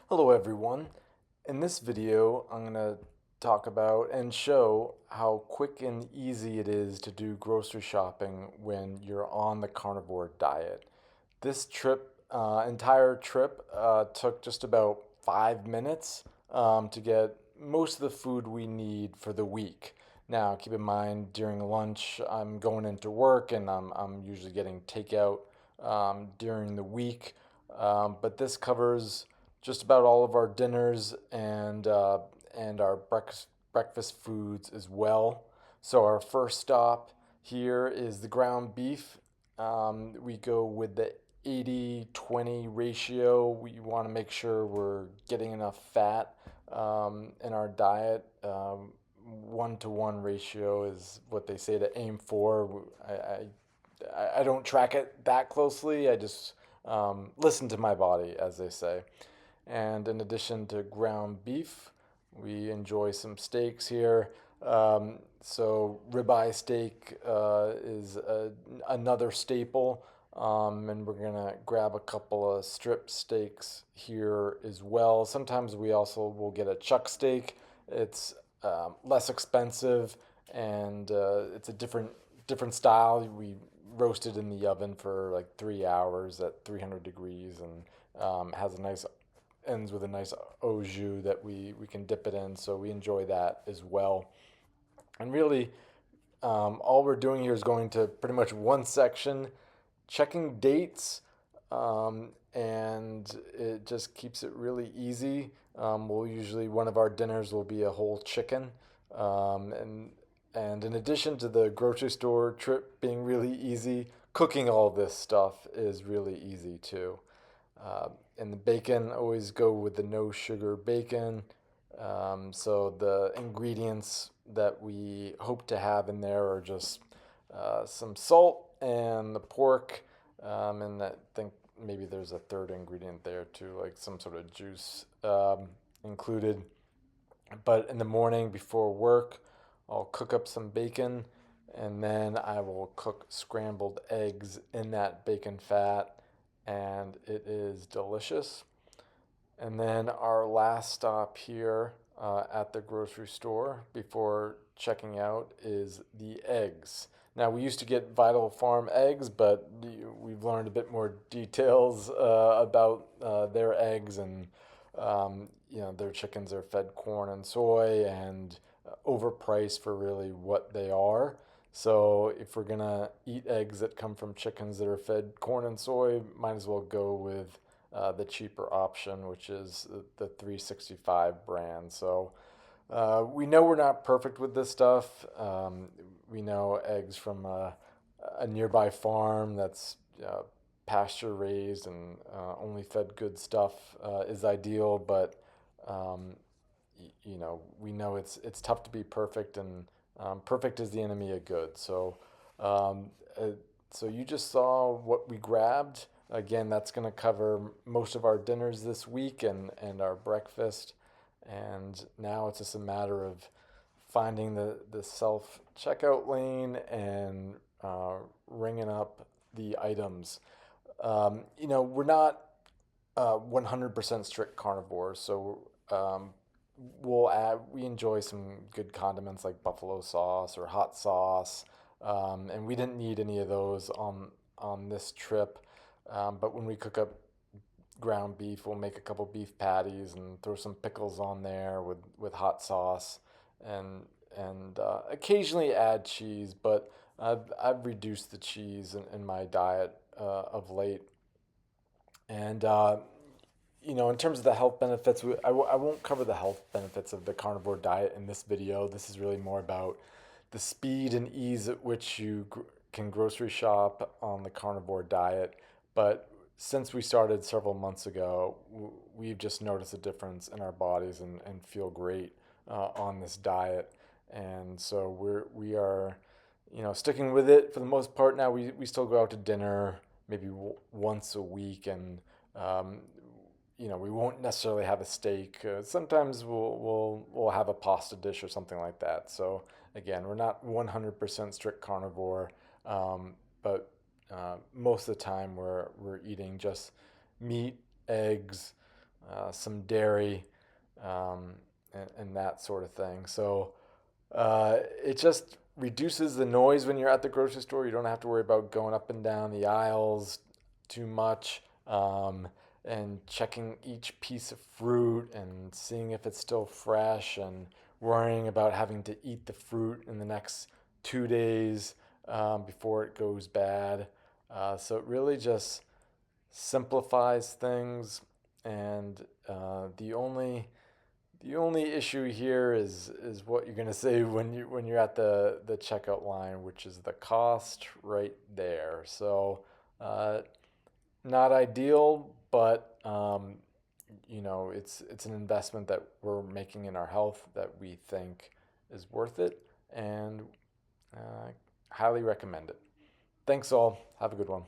Hello everyone. In this video, I'm going to talk about and show how quick and easy it is to do grocery shopping when you're on the carnivore diet. This entire trip, took just about 5 minutes to get most of the food we need for the week. Now, keep in mind, during lunch, I'm going into work and I'm usually getting takeout during the week. But this covers just about all of our dinners and our breakfast foods as well. So our first stop here is the ground beef. We go with the 80-20 ratio. We want to make sure we're getting enough fat in our diet. 1-to-1 ratio is what they say to aim for. I don't track it that closely. I just listen to my body, as they say. And in addition to ground beef, we enjoy some steaks here. So ribeye steak is another staple. And we're gonna grab a couple of strip steaks here as well. Sometimes we also will get a chuck steak. It's less expensive and it's a different style. We roast it in the oven for like 3 hours at 300 degrees and has a nice ends with a nice au jus that we can dip it in. So we enjoy that as well. And really, all we're doing here is going to pretty much one section, checking dates, and it just keeps it really easy. We'll usually, one of our dinners will be a whole chicken. And in addition to the grocery store trip being really easy, cooking all this stuff is really easy too. And the bacon, always go with the no sugar bacon. So the ingredients that we hope to have in there are just some salt and the pork. And I think maybe there's a third ingredient there too, like some sort of juice included. But in the morning before work, I'll cook up some bacon and then I will cook scrambled eggs in that bacon fat, and it is delicious. And then our last stop here at the grocery store before checking out is the eggs. Now, we used to get Vital Farm eggs, but we've learned a bit more details about their eggs, and their chickens are fed corn and soy and overpriced for really what they are. So if we're gonna eat eggs that come from chickens that are fed corn and soy, might as well go with the cheaper option, which is the 365 brand. So we know we're not perfect with this stuff. We know eggs from a nearby farm that's pasture raised and only fed good stuff is ideal, but we know it's tough to be perfect, and perfect is the enemy of good. Um, uh, so you just saw what we grabbed. Again, that's going to cover most of our dinners this week and our breakfast. And now it's just a matter of finding the self checkout lane and ringing up the items. We're not 100% strict carnivores, so we enjoy some good condiments like buffalo sauce or hot sauce, and we didn't need any of those on this trip. But when we cook up ground beef, we'll make a couple beef patties and throw some pickles on there with hot sauce, and occasionally add cheese. But I've reduced the cheese in my diet of late. And in terms of the health benefits, I won't cover the health benefits of the carnivore diet in this video. This is really more about the speed and ease at which you can grocery shop on the carnivore diet. But since we started several months ago, we've just noticed a difference in our bodies and feel great on this diet. And so we are, sticking with it for the most part. Now we still go out to dinner maybe once a week, and um, we won't necessarily have a steak. Sometimes we'll have a pasta dish or something like that. So again, we're not 100% strict carnivore, but most of the time we're eating just meat, eggs, some dairy, um, and that sort of thing. So it just reduces the noise when you're at the grocery store. You don't have to worry about going up and down the aisles too much, and checking each piece of fruit and seeing if it's still fresh and worrying about having to eat the fruit in the next 2 days before it goes bad. So it really just simplifies things, and the only issue here is what you're gonna say when you're at the checkout line, which is the cost right there. So, uh, not ideal, but it's an investment that we're making in our health that we think is worth it, and uh, highly recommend it. Thanks all. Have a good one.